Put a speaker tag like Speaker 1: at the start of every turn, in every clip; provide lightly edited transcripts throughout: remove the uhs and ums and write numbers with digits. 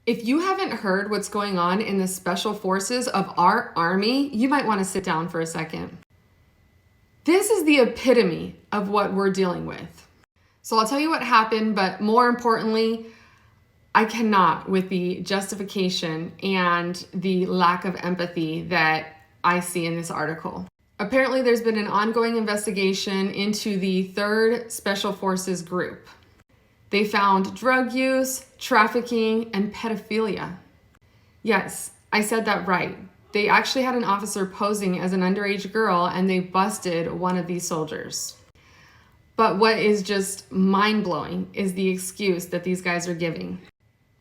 Speaker 1: If you haven't heard what's going on in the special forces of our army, you might want to sit down for a second. This is the epitome of what we're dealing with. So I'll tell you what happened, but more importantly, I cannot with the justification and the lack of empathy that I see in this article. Apparently, there's been an ongoing investigation into the 3rd Special Forces Group. They found drug use, trafficking, and pedophilia. Yes, I said that right. They actually had an officer posing as an underage girl and they busted one of these soldiers. But what is just mind-blowing is the excuse that these guys are giving.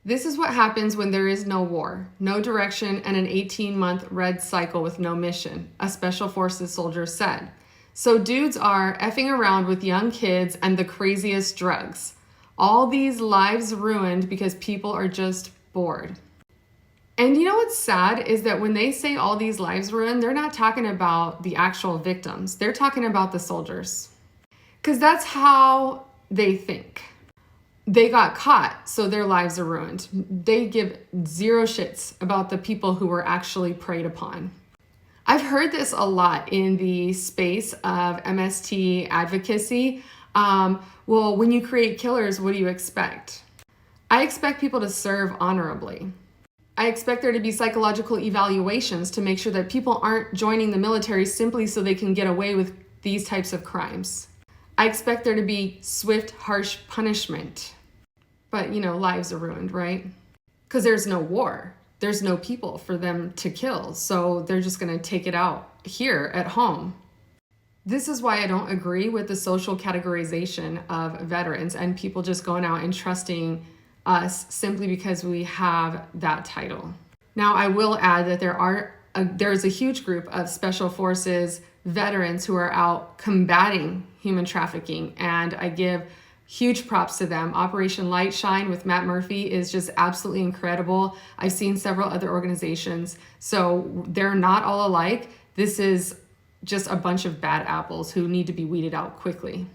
Speaker 1: This is what happens when there is no war, no direction, and an 18-month red cycle with no mission, a Special Forces soldier said. So dudes are effing around with young kids and the craziest drugs. All these lives ruined because people are just bored. And you know what's sad is that when they say all these lives ruined, they're not talking about the actual victims. They're talking about the soldiers. Because that's how they think. They got caught, so their lives are ruined. They give zero shits about the people who were actually preyed upon. I've heard this a lot in the space of MST advocacy. Well, when you create killers, what do you expect? I expect people to serve honorably. I expect there to be psychological evaluations to make sure that people aren't joining the military simply so they can get away with these types of crimes. I expect there to be swift, harsh punishment. But, lives are ruined, right? Because there's no war. There's no people for them to kill. So they're just going to take it out here at home. This is why I don't agree with the social categorization of veterans and people just going out and trusting us simply because we have that title. Now, I will add that there's a huge group of Special Forces veterans who are out combating human trafficking, and I give huge props to them. Operation Light Shine with Matt Murphy is just absolutely incredible. I've seen several other organizations, so they're not all alike. This is just a bunch of bad apples who need to be weeded out quickly.